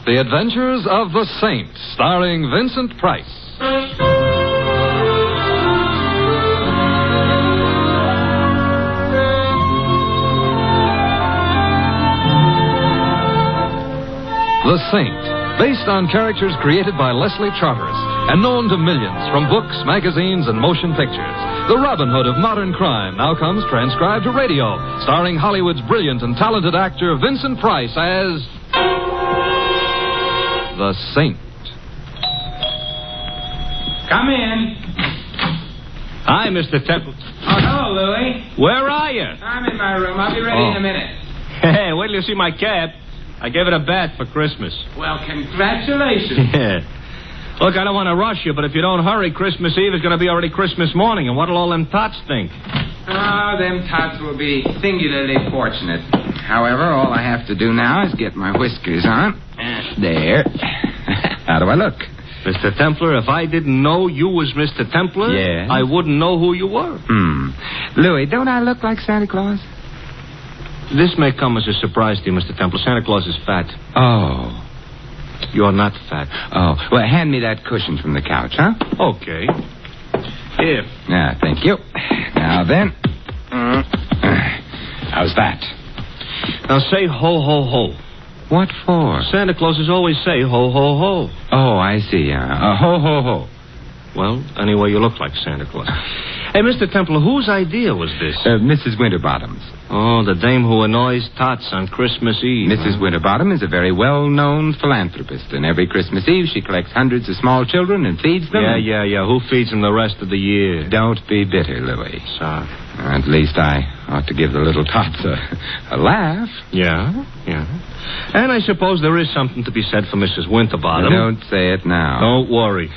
The Adventures of the Saint, starring Vincent Price. The Saint, based on characters created by Leslie Charteris and known to millions from books, magazines, and motion pictures. The Robin Hood of modern crime now comes transcribed to radio, starring Hollywood's brilliant and talented actor Vincent Price as The Saint. Come in. Hi, Mr. Templar. Oh, hello, Louie. Where are you? I'm in my room. I'll be ready in a minute. Hey, wait till you see my cab. I gave it a bat for Christmas. Well, congratulations. Yeah. Look, I don't want to rush you, but if you don't hurry, Christmas Eve is going to be already Christmas morning, and what'll all them tots think? Oh, them tots will be singularly fortunate. However, all I have to do now is get my whiskers on. There. How do I look? Mr. Templar, if I didn't know you was Mr. Templar, Yes? I wouldn't know who you were. Louie, don't I look like Santa Claus? This may come as a surprise to you, Mr. Templar. Santa Claus is fat. Oh. You're not fat. Oh. Well, hand me that cushion from the couch, huh? Okay. Here. Thank you. Now then. How's that? Now say ho, ho, ho. What for? Santa Clauses always say ho, ho, ho. Oh, I see. Ho, ho, ho. Well, anyway, you look like Santa Claus. Hey, Mr. Templar, whose idea was this? Mrs. Winterbottom's. Oh, the dame who annoys tots on Christmas Eve. Mrs. Winterbottom is a very well-known philanthropist, and every Christmas Eve she collects hundreds of small children and feeds them. Yeah. Who feeds them the rest of the year? Don't be bitter, Louie. Sorry. At least I ought to give the little tots a laugh. Yeah. And I suppose there is something to be said for Mrs. Winterbottom. Don't say it now. Don't worry.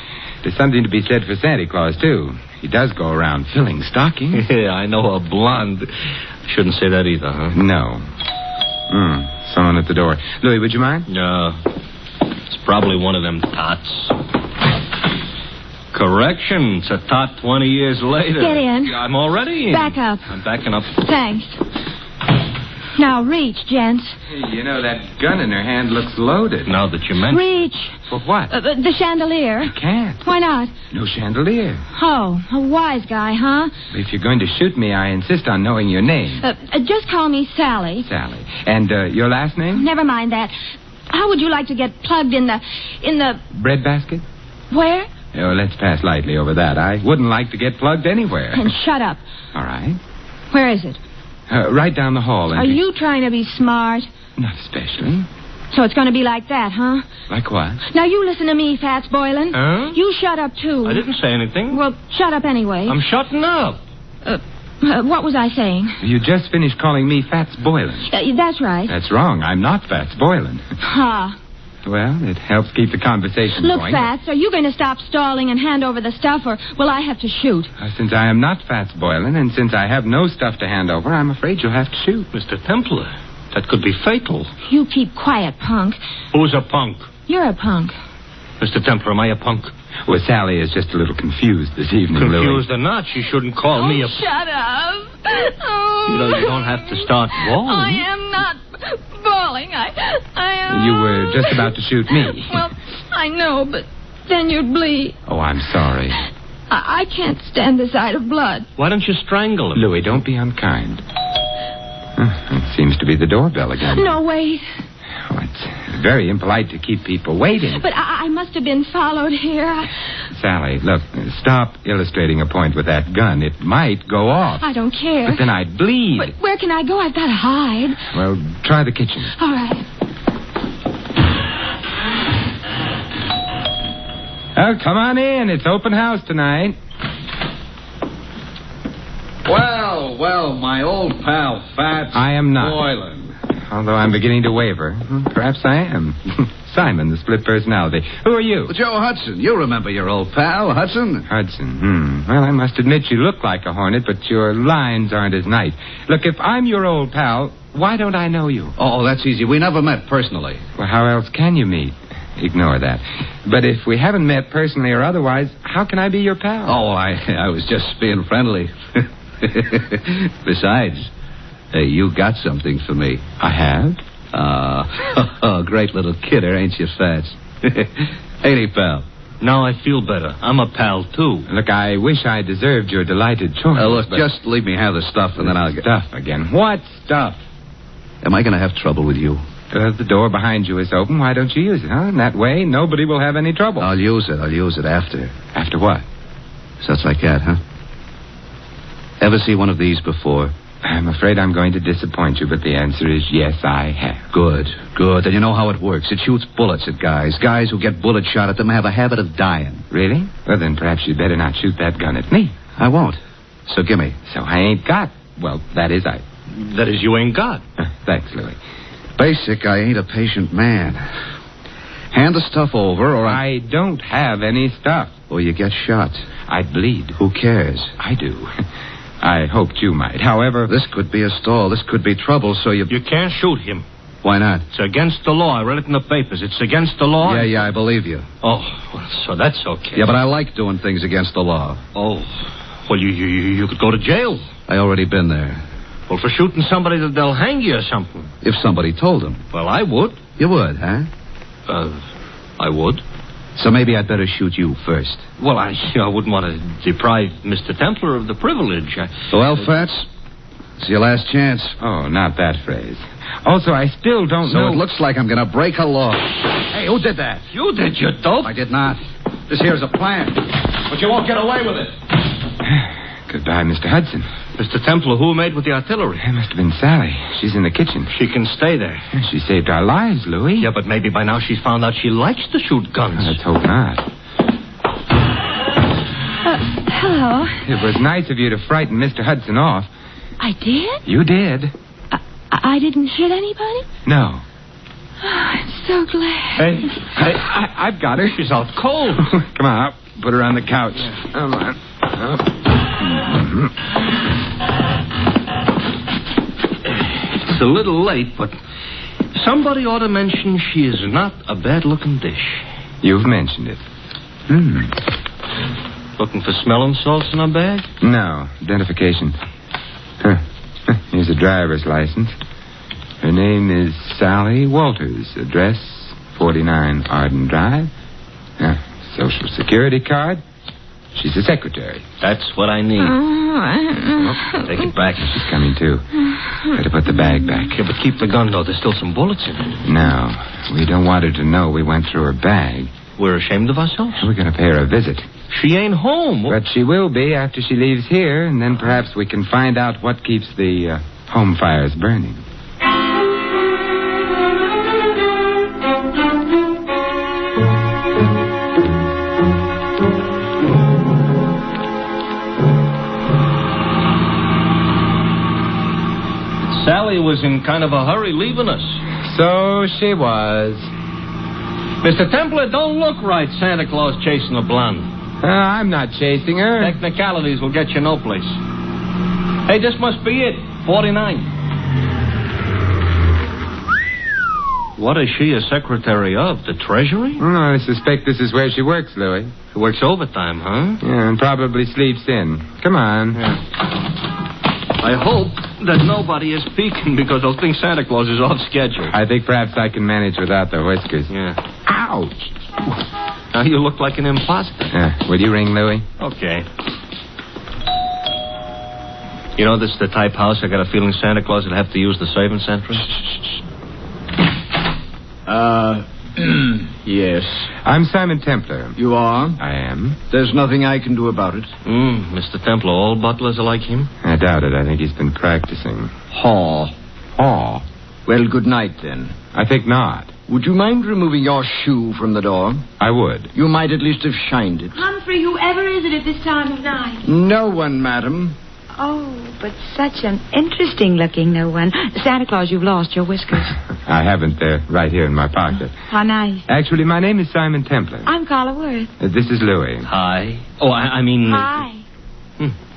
There's something to be said for Santa Claus, too. He does go around filling stockings. Yeah, I know, a blonde. Shouldn't say that either, huh? No. Someone at the door. Louie, would you mind? No. It's probably one of them tots. Correction. It's a tot 20 years later. Get in. I'm already in. Back up. I'm backing up. Thanks. Now, reach, gents. Hey, you know, that gun in her hand looks loaded. Now that you mention Reach. For what? The chandelier. I can't. Why not? No chandelier. Oh, a wise guy, huh? If you're going to shoot me, I insist on knowing your name. Just call me Sally. Sally. And your last name? Never mind that. How would you like to get plugged in the... Breadbasket? Where? Oh, let's pass lightly over that. I wouldn't like to get plugged anywhere. And shut up. All right. Where is it? Right down the hall. Are you trying to be smart? Not especially. So it's going to be like that, huh? Like what? Now, you listen to me, Fats Boylan. Huh? You shut up, too. I didn't say anything. Well, shut up anyway. I'm shutting up. What was I saying? You just finished calling me Fats Boylan. That's right. That's wrong. I'm not Fats Boylan. Ha. Well, it helps keep the conversation Look, going. Fats, are you going to stop stalling and hand over the stuff, or will I have to shoot? Since I am not Fats Boylan, and since I have no stuff to hand over, I'm afraid you'll have to shoot. Mr. Templar, that could be fatal. You keep quiet, punk. Who's a punk? You're a punk. Mr. Templar, am I a punk? Well, Sally is just a little confused this evening, Confused or not, she shouldn't call me a... Shut up. Oh. You don't have to start bawling. I am not bawling. I am... You were just about to shoot me. Well, I know, but then you'd bleed. Oh, I'm sorry. I can't stand the sight of blood. Why don't you strangle him? Louie, don't be unkind. It seems to be the doorbell again. No, wait. Oh, it's very impolite to keep people waiting. But I must have been followed here. Sally, look, stop illustrating a point with that gun. It might go off. I don't care. But then I'd bleed. But where can I go? I've got to hide. Well, try the kitchen. All right. Oh, come on in. It's open house tonight. Well, my old pal, Fats I am not. Boylan. Although I'm beginning to waver. Perhaps I am. Simon, the split personality. Who are you? Well, Joe Hudson. You remember your old pal, Hudson? Hudson. Well, I must admit you look like a hornet, but your lines aren't as nice. Look, if I'm your old pal, why don't I know you? Oh, that's easy. We never met personally. Well, how else can you meet? Ignore that. But if we haven't met personally or otherwise, how can I be your pal? Oh, I was just being friendly. Besides, you got something for me. I have? Great little kidder, ain't you, Fats? Ain't he, pal? Now I feel better. I'm a pal, too. Look, I wish I deserved your delighted choice. Look, just leave me have the stuff, and then I'll get... Stuff again. What stuff? Am I going to have trouble with you? The door behind you is open. Why don't you use it, huh? In that way, nobody will have any trouble. I'll use it after. After what? Such like that, huh? Ever see one of these before? I'm afraid I'm going to disappoint you, but the answer is yes, I have. Good. Then you know how it works. It shoots bullets at guys. Guys who get bullet shot at them have a habit of dying. Really? Well, then perhaps you'd better not shoot that gun at me. I won't. So gimme. So I ain't got. Well, that is, you ain't got. Thanks, Louis. Basic, I ain't a patient man. Hand the stuff over, or I don't have any stuff. Or you get shot. I'd bleed. Who cares? I do. I hoped you might. However... This could be a stall. This could be trouble, so you... You can't shoot him. Why not? It's against the law. I read it in the papers. It's against the law. Yeah, I believe you. Oh, well, so that's okay. Yeah, but I like doing things against the law. Oh, well, you could go to jail. I already been there. Well, for shooting somebody, they'll hang you or something. If somebody told them. Well, I would. You would, huh? I would. So maybe I'd better shoot you first. Well, I wouldn't want to deprive Mr. Templar of the privilege. Well, Fats, it's your last chance. Oh, not that phrase. Also, I still don't So know... it looks like I'm going to break a law. Hey, who did that? You did, you dope. I did not. This here's a plan. But you won't get away with it. Goodbye, Mr. Hudson. Mr. Templar, who made with the artillery? It must have been Sally. She's in the kitchen. She can stay there. She saved our lives, Louis. Yeah, but maybe by now she's found out she likes to shoot guns. Let's hope not. Hello. It was nice of you to frighten Mr. Hudson off. I did? You did. I didn't hit anybody? No. Oh, I'm so glad. Hey, I've got her. She's out cold. Come on, up. Put her on the couch. Come on. It's a little late, but somebody ought to mention she is not a bad-looking dish. You've mentioned it. Looking for smelling salts in her bag? No. Identification. Here's a driver's license. Her name is Sally Walters. Address 49 Arden Drive. Social Security card. She's a secretary. That's what I need. Take it back. She's coming, too. Better put the bag back. Yeah, but keep the gun, though. There's still some bullets in it. No. We don't want her to know we went through her bag. We're ashamed of ourselves? We're going to pay her a visit. She ain't home. But she will be after she leaves here, and then perhaps we can find out what keeps the home fires burning. Sally was in kind of a hurry leaving us. So she was. Mr. Templar, don't look right, Santa Claus chasing a blonde. I'm not chasing her. Technicalities will get you no place. Hey, this must be it. 49. What is she a secretary of? The Treasury? I suspect this is where she works, Louis. She works overtime, huh? Yeah, and probably sleeps in. Come on. Yeah. I hope that nobody is peeking because they'll think Santa Claus is off schedule. I think perhaps I can manage without the whiskers. Yeah. Ouch! Now you look like an imposter. Will you ring, Louis? Okay. You know, this is the type house I got a feeling Santa Claus would have to use the servants' entrance. Yes. I'm Simon Templar. You are? I am. There's nothing I can do about it. Mr. Templar, all butlers are like him? I doubt it. I think he's been practicing. Haw. Oh. Well, good night, then. I think not. Would you mind removing your shoe from the door? I would. You might at least have shined it. Humphrey, whoever is it at this time of night? No one, madam. Oh, but such an interesting-looking no one. Santa Claus, you've lost your whiskers. I haven't. They're right here in my pocket. How nice. Actually, my name is Simon Templar. I'm Carla Wirth. This is Louis. Hi. Oh, I mean... Hi.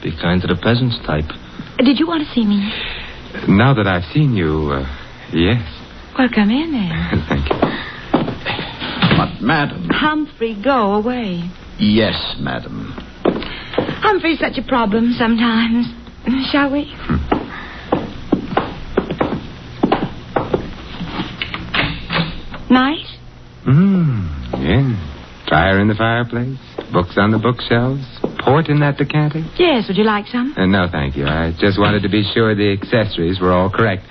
Be kind to the peasants type. Did you want to see me? Now that I've seen you, yes. Well, come in then. Thank you. But, madam... Humphrey, go away. Yes, madam. Humphrey's such a problem sometimes. Shall we? Nice? Yeah. Fire in the fireplace, books on the bookshelves, port in that decanter. Yes, would you like some? No, thank you. I just wanted to be sure the accessories were all correct.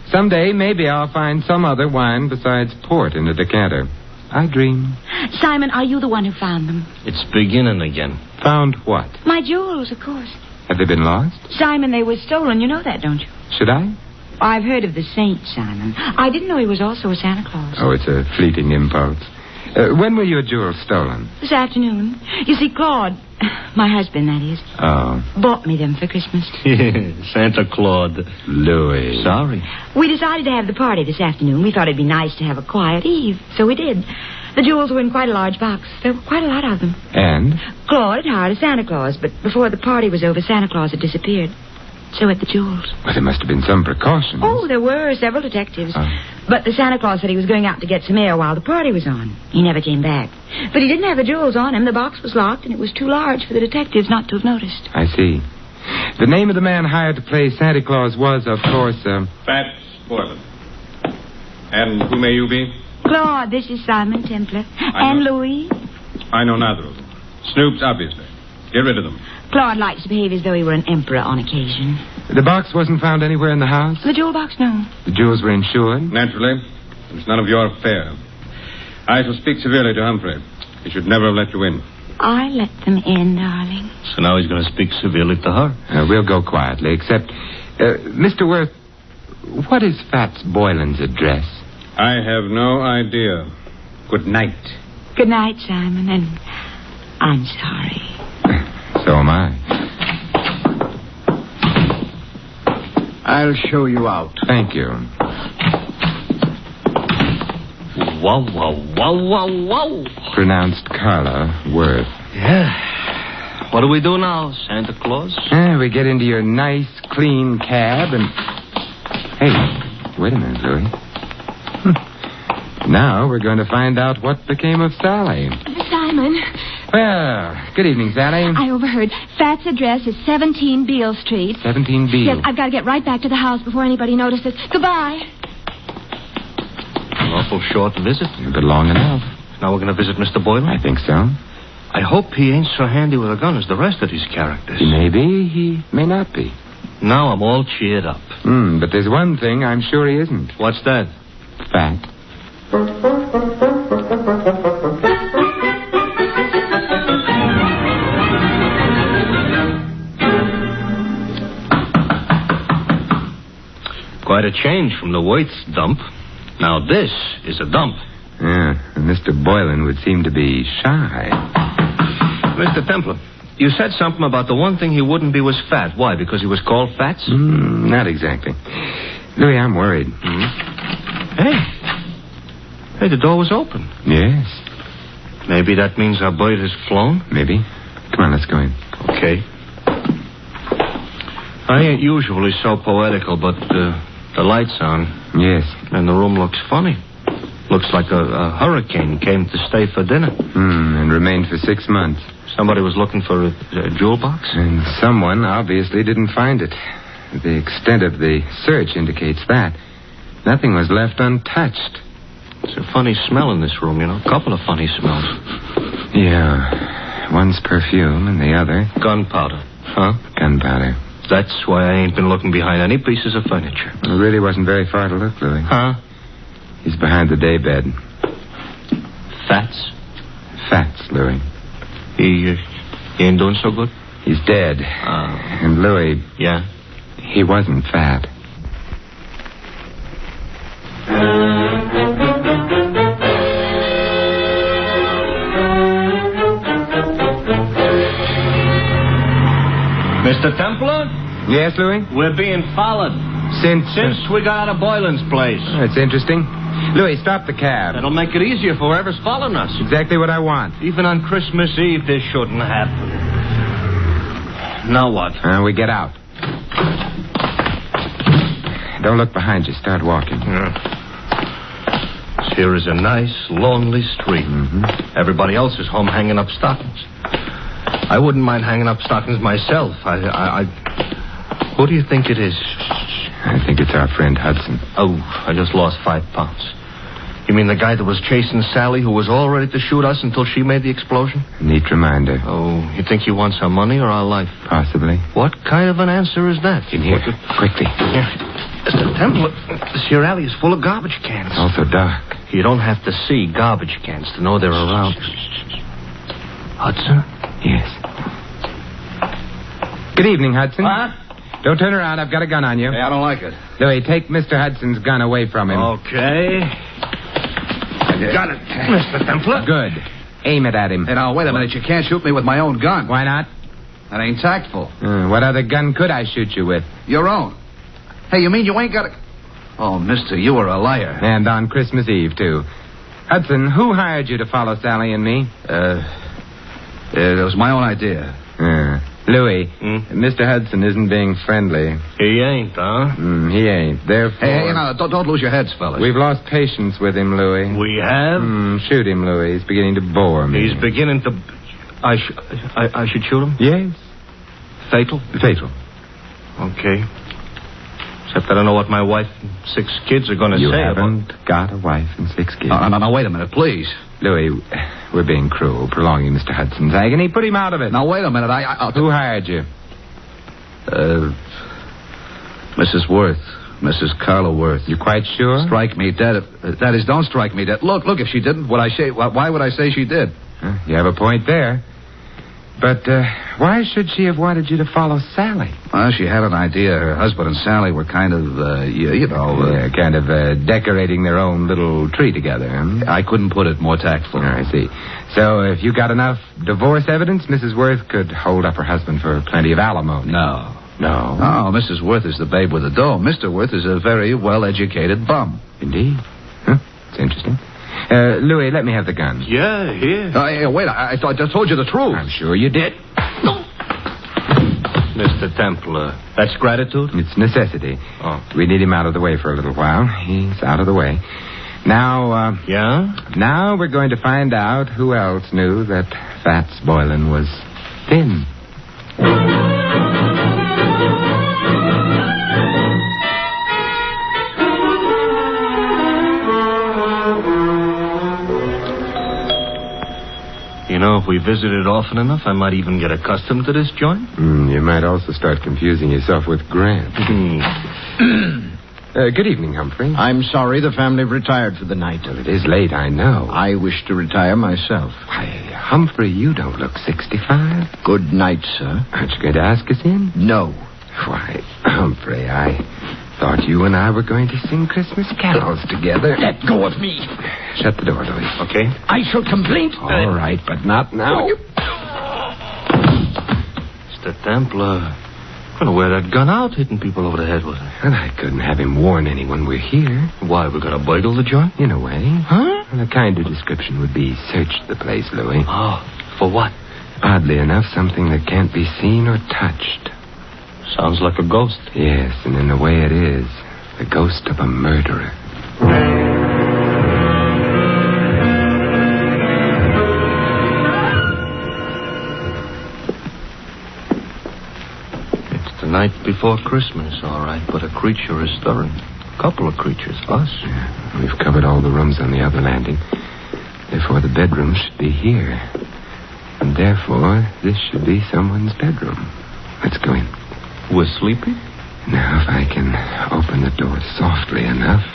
Someday, maybe I'll find some other wine besides port in the decanter. I dream. Simon, are you the one who found them? It's beginning again. Found what? My jewels, of course. Have they been lost? Simon, they were stolen. You know that, don't you? Should I? I've heard of the saint, Simon. I didn't know he was also a Santa Claus. Oh, it's a fleeting impulse. When were your jewels stolen? This afternoon. You see, Claude, my husband, that is, bought me them for Christmas. Santa Claus. Louis. Sorry. We decided to have the party this afternoon. We thought it'd be nice to have a quiet eve, so we did. The jewels were in quite a large box. There were quite a lot of them. And? Claude had hired a Santa Claus, but before the party was over, Santa Claus had disappeared. So had the jewels. Well, there must have been some precautions. Oh, there were several detectives. But the Santa Claus said he was going out to get some air while the party was on. He never came back. But he didn't have the jewels on him. The box was locked, and it was too large for the detectives not to have noticed. I see. The name of the man hired to play Santa Claus was, of course, Fats Boylan. And who may you be? Claude, this is Simon Templar. And Louis. I know neither of them. Snoops, obviously. Get rid of them. Claude likes to behave as though he were an emperor on occasion. The box wasn't found anywhere in the house? The jewel box, no. The jewels were insured? Naturally. It's none of your affair. I shall speak severely to Humphrey. He should never have let you in. I let them in, darling. So now he's going to speak severely to her. We'll go quietly, except... Mr. Wirth, what is Fats Boylan's address? I have no idea. Good night. Good night, Simon, and I'm sorry. So am I. I'll show you out. Thank you. Wow, wow, wow, wow, wow. Pronounced Carla Wirth. Yeah. What do we do now, Santa Claus? We get into your nice, clean cab and... Hey, wait a minute, Louis. Now we're going to find out what became of Sally. Simon. Well, good evening, Sally. I overheard. Fat's address is 17 Beale Street. 17 Beale. Yes, I've got to get right back to the house before anybody notices. Goodbye. An awful short visit. But long enough. Now we're going to visit Mr. Boylan? I think so. I hope he ain't so handy with a gun as the rest of these characters. He may be, he may not be. Now I'm all cheered up. But there's one thing I'm sure he isn't. What's that? Fat. Quite a change from the Wirth's dump. Now this is a dump. Yeah, and Mr. Boylan would seem to be shy. Mr. Templar, you said something about the one thing he wouldn't be was fat. Why, because he was called Fats? Not exactly. Louis, I'm worried. Hey, the door was open. Yes. Maybe that means our bird has flown? Maybe. Come on, let's go in. Okay. I ain't usually so poetical, but the light's on. Yes. And the room looks funny. Looks like a hurricane came to stay for dinner. And remained for 6 months. Somebody was looking for a jewel box? And someone obviously didn't find it. The extent of the search indicates that. Nothing was left untouched. It's a funny smell in this room, you know. A couple of funny smells. Yeah. One's perfume and the other... Gunpowder. Huh? Gunpowder. That's why I ain't been looking behind any pieces of furniture. It really wasn't very far to look, Louis. Huh? He's behind the daybed. Fats? Fats, Louis. He ain't doing so good? He's dead. And Louis... Yeah? He wasn't fat. Mr. Templar? Yes, Louis? We're being followed. Since we got out of Boylan's place. That's interesting. Louis, stop the cab. That'll make it easier for whoever's following us. Exactly what I want. Even on Christmas Eve, this shouldn't happen. Now what? We get out. Don't look behind you. Start walking. Here is a nice, lonely street. Everybody else is home hanging up stockings. I wouldn't mind hanging up stockings myself. Who do you think it is? I think it's our friend Hudson. Oh, I just lost 5 pounds. You mean the guy that was chasing Sally, who was all ready to shoot us until she made the explosion? Neat reminder. Oh, you think he wants our money or our life? Possibly. What kind of an answer is that? In here. Quickly. Here. Mr. Templar, this here alley is full of garbage cans. It's also dark. You don't have to see garbage cans to know they're around. Hudson? Yes. Good evening, Hudson. What? Don't turn around. I've got a gun on you. Hey, I don't like it. Louis, take Mr. Hudson's gun away from him. Okay. Got it, Mr. Templar. Good. Aim it at him. Hey, now, wait a minute. You can't shoot me with my own gun. Why not? That ain't tactful. What other gun could I shoot you with? Your own. Hey, you mean you ain't got a... Oh, mister, you are a liar. And on Christmas Eve, too. Hudson, who hired you to follow Sally and me? It was my own idea. Louis, Mr. Hudson isn't being friendly. He ain't, huh? He ain't. Therefore... Hey, now, don't lose your heads, fellas. We've lost patience with him, Louis. We have? Shoot him, Louis. He's beginning to bore me. He's beginning to... I should shoot him? Yes. Fatal? Fatal. Okay. Except I don't know what my wife and 6 kids are going to say. You haven't got a wife and 6 kids. Now, wait a minute, please. Louis, we're being cruel, prolonging Mr. Hudson's agony. Put him out of it. Now, wait a minute. Who hired you? Mrs. Wirth. Mrs. Carla Wirth. You quite sure? Strike me dead. That is, don't strike me dead. Look, if she didn't, why would I say she did? You have a point there. But why should she have wanted you to follow Sally? Well, she had an idea. Her husband and Sally were kind of, decorating their own little tree together. I couldn't put it more tactful. I see. So if you got enough divorce evidence, Mrs. Wirth could hold up her husband for plenty of alimony. No. No? Oh, Mrs. Wirth is the babe with the dough. Mr. Wirth is a very well-educated bum. Indeed. Huh? It's interesting. Louis, let me have the gun. Yeah, here. Wait, I told you the truth. I'm sure you did. Mr. Templar, that's gratitude? It's necessity. Oh. We need him out of the way for a little while. He's out of the way. Now, Yeah? Now we're going to find out who else knew that Fats Boylan was thin. You know, if we visited often enough, I might even get accustomed to this joint. You might also start confusing yourself with Grant. Good evening, Humphrey. I'm sorry the family retired for the night. Well, it is late, I know. I wish to retire myself. Why, Humphrey, you don't look 65. Good night, sir. Aren't you going to ask us in? No. Why, Humphrey, I thought you and I were going to sing Christmas carols together. Let go of me. Shut the door, Louis. Okay. I shall complain. All right, but not now. Mr. Templar, I'm going to wear that gun out, hitting people over the head with it. And I couldn't have him warn anyone we're here. Why, we got to burgle the joint? In a way. Huh? And a kinder description would be search the place, Louis. Oh, for what? Oddly enough, something that can't be seen or touched. Sounds like a ghost. Yes, and in a way it is. The ghost of a murderer. It's the night before Christmas, all right, but a creature is stirring. A couple of creatures, us. Yeah, we've covered all the rooms on the other landing. Therefore, the bedroom should be here. And therefore, this should be someone's bedroom. Let's go in. We're sleeping? Now, if I can open the door softly enough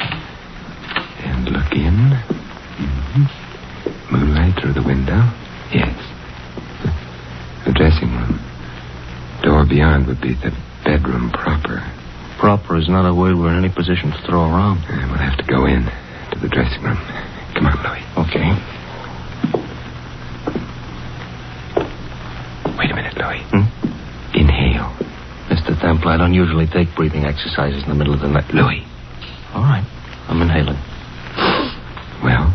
and look in. Moonlight through the window. Yes. The dressing room. Door beyond would be the bedroom proper. Proper is not a word we're in any position to throw around. We'll have to go in to the dressing room. Come on, Louis. Okay. Wait a minute, Louis. Inhale. Mr. Templar, I don't usually take breathing exercises in the middle of the night. Louis. All right. I'm inhaling. Well?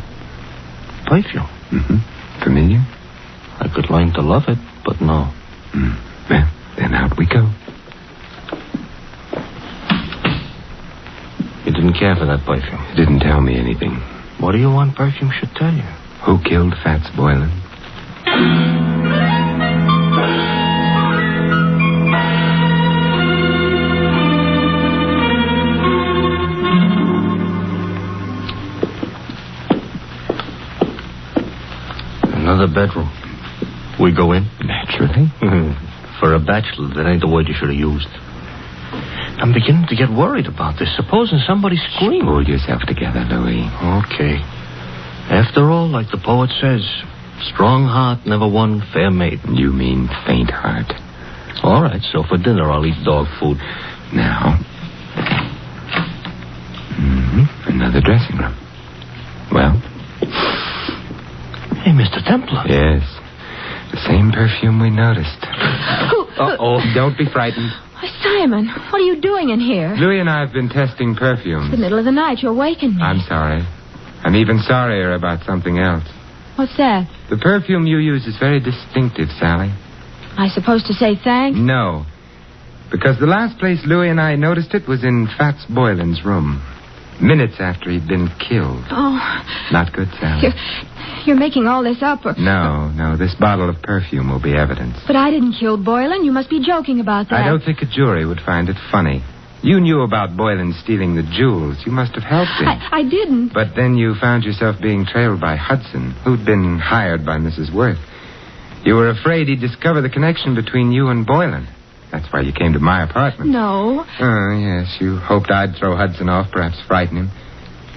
Perfume. Familiar? I could learn to love it, but no. Well, then out we go. You didn't care for that perfume. It didn't tell me anything. What do you want perfume should tell you? Who killed Fats Boylan? Another bedroom. We go in? Naturally. For a bachelor, that ain't the word you should have used. I'm beginning to get worried about this. Supposing somebody screamed. Hold yourself together, Louis. Okay. After all, like the poet says, strong heart never won fair maiden. You mean faint heart. All right, so for dinner I'll eat dog food. Now. Another dressing room. Well? Hey, Mr. Templar. Yes. The same perfume we noticed. Uh-oh. Don't be frightened. Simon, what are you doing in here? Louis and I have been testing perfumes. It's the middle of the night. You awakened me. I'm sorry. I'm even sorrier about something else. What's that? The perfume you use is very distinctive, Sally. I supposed to say thanks? No. Because the last place Louis and I noticed it was in Fats Boylan's room. Minutes after he'd been killed. Oh. Not good, Sally. You're making all this up. No. This bottle of perfume will be evidence. But I didn't kill Boylan. You must be joking about that. I don't think a jury would find it funny. You knew about Boylan stealing the jewels. You must have helped him. I didn't. But then you found yourself being trailed by Hudson, who'd been hired by Mrs. Wirth. You were afraid he'd discover the connection between you and Boylan. That's why you came to my apartment. No. Oh, yes. You hoped I'd throw Hudson off, perhaps frighten him.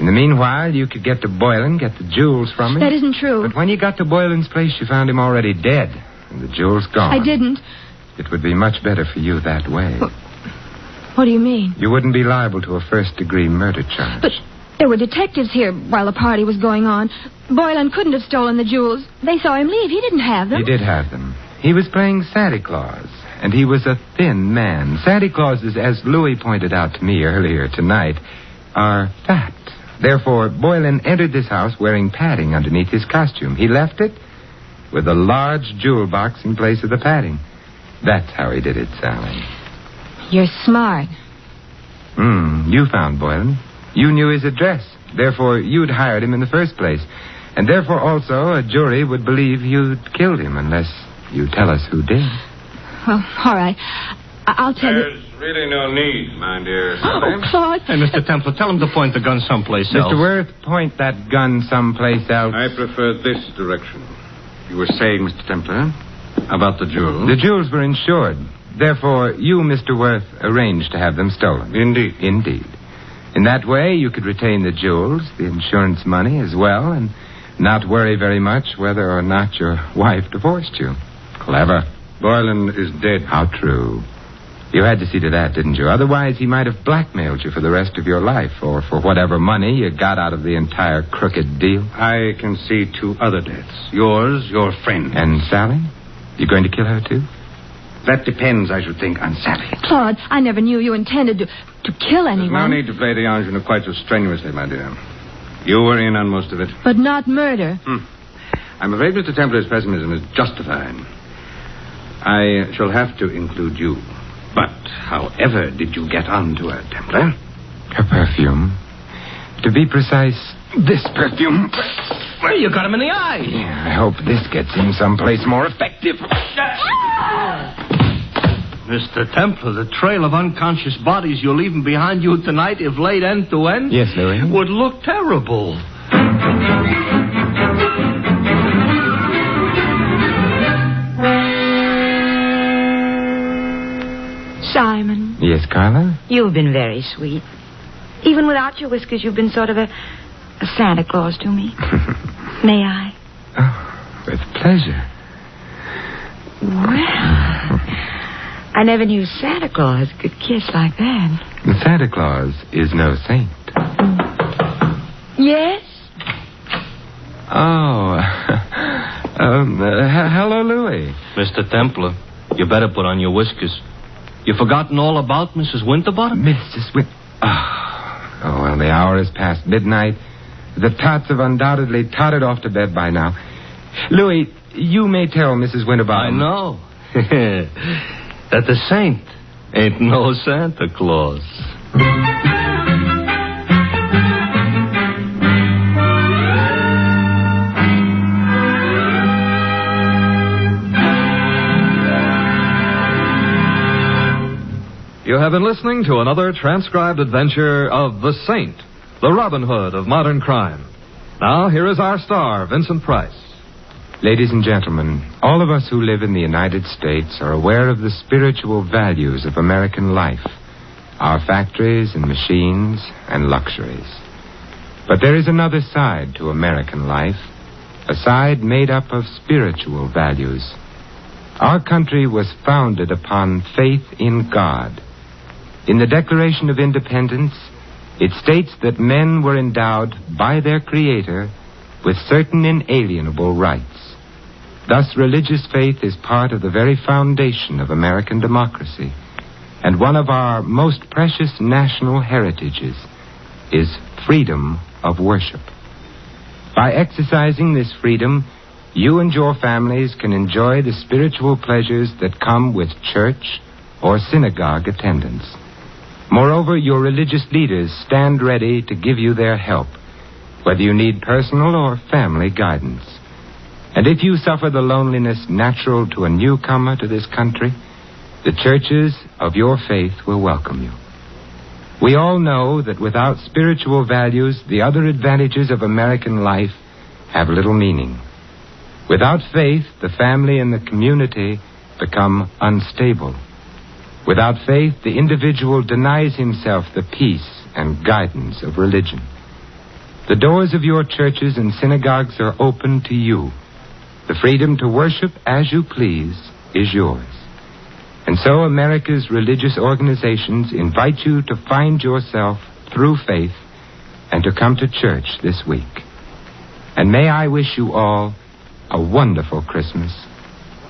In the meanwhile, you could get to Boylan, get the jewels from him. That isn't true. But when you got to Boylan's place, you found him already dead, and the jewels gone. I didn't. It would be much better for you that way. What do you mean? You wouldn't be liable to a first-degree murder charge. But there were detectives here while the party was going on. Boylan couldn't have stolen the jewels. They saw him leave. He didn't have them. He did have them. He was playing Santa Claus, and he was a thin man. Santa Clauses, as Louis pointed out to me earlier tonight, are fat. Therefore, Boylan entered this house wearing padding underneath his costume. He left it with a large jewel box in place of the padding. That's how he did it, Sally. You're smart. You found Boylan. You knew his address. Therefore, you'd hired him in the first place. And therefore, also, a jury would believe you'd killed him unless you tell us who did. Well, all right. I'll tell you. There's really no need, my dear Oh, Sally. Claude. Hey, Mr. Templar, tell him to point the gun someplace else. Mr. Wirth, point that gun someplace else. I prefer this direction. You were saying, Mr. Templar, about the jewels? The jewels were insured. Therefore, you, Mr. Wirth, arranged to have them stolen. Indeed. Indeed. In that way, you could retain the jewels, the insurance money as well, and not worry very much whether or not your wife divorced you. Clever. Boylan is dead. How true. You had to see to that, didn't you? Otherwise, he might have blackmailed you for the rest of your life, or for whatever money you got out of the entire crooked deal. I can see two other deaths. Yours, your friend. And Sally? You going to kill her, too? That depends, I should think, on Sally. Claude, I never knew you intended to kill anyone. There's no need to play the ingenue quite so strenuously, my dear. You were in on most of it. But not murder. I'm afraid Mr. Templar's pessimism is justified. I shall have to include you. But however did you get onto her, Templar? Her perfume. To be precise, this perfume. Well, you got him in the eye. Yeah, I hope this gets him someplace more effective. Mr. Templar, the trail of unconscious bodies you're leaving behind you tonight, if laid end to end, Yes, Louis? would look terrible. Simon, Yes, Carla? you've been very sweet. Even without your whiskers, you've been sort of a Santa Claus to me. May I? Oh, with pleasure. Well, I never knew Santa Claus could kiss like that. Santa Claus is no saint. Yes? Oh. Hello, Louis. Mr. Templar, you better put on your whiskers. You forgotten all about Mrs. Winterbottom? Mrs. Oh, well, the hour is past midnight. The tots have undoubtedly tottered off to bed by now. Louis, you may tell Mrs. Winterbottom. I know. That the saint ain't no Santa Claus. You have been listening to another transcribed adventure of The Saint, the Robin Hood of modern crime. Now, here is our star, Vincent Price. Ladies and gentlemen, all of us who live in the United States are aware of the spiritual values of American life, our factories and machines and luxuries. But there is another side to American life, a side made up of spiritual values. Our country was founded upon faith in God. In the Declaration of Independence, it states that men were endowed by their Creator with certain inalienable rights. Thus, religious faith is part of the very foundation of American democracy, and one of our most precious national heritages is freedom of worship. By exercising this freedom, you and your families can enjoy the spiritual pleasures that come with church or synagogue attendance. Moreover, your religious leaders stand ready to give you their help, whether you need personal or family guidance. And if you suffer the loneliness natural to a newcomer to this country, the churches of your faith will welcome you. We all know that without spiritual values, the other advantages of American life have little meaning. Without faith, the family and the community become unstable. Without faith, the individual denies himself the peace and guidance of religion. The doors of your churches and synagogues are open to you. The freedom to worship as you please is yours. And so America's religious organizations invite you to find yourself through faith and to come to church this week. And may I wish you all a wonderful Christmas,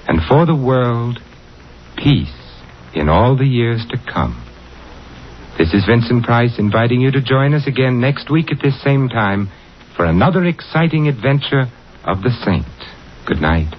and for the world, peace in all the years to come. This is Vincent Price inviting you to join us again next week at this same time for another exciting adventure of the Saint. Good night.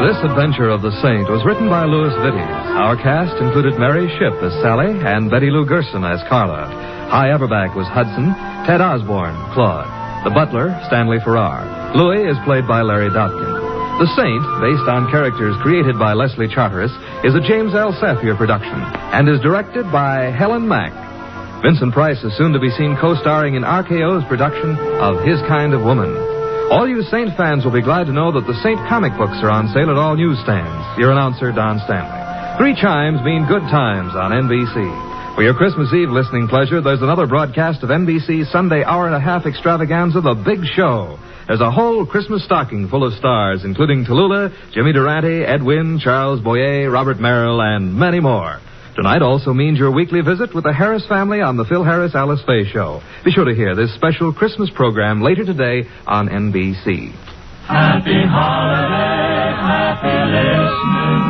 This adventure of the Saint was written by Louis Vittes. Our cast included Mary Shipp as Sally and Betty Lou Gerson as Carla. Hy Averback was Hudson, Ted Osborne, Claude. The butler, Stanley Farrar. Louis is played by Larry Dotkin. The Saint, based on characters created by Leslie Charteris, is a James L. Safier production and is directed by Helen Mack. Vincent Price is soon to be seen co-starring in RKO's production of His Kind of Woman. All you Saint fans will be glad to know that the Saint comic books are on sale at all newsstands. Your announcer, Don Stanley. 3 chimes mean good times on NBC. For your Christmas Eve listening pleasure, there's another broadcast of NBC's Sunday hour-and-a-half extravaganza, The Big Show. There's a whole Christmas stocking full of stars, including Tallulah, Jimmy Durante, Ed Wynn, Charles Boyer, Robert Merrill, and many more. Tonight also means your weekly visit with the Harris family on the Phil Harris-Alice Faye Show. Be sure to hear this special Christmas program later today on NBC. Happy holiday, happy listening,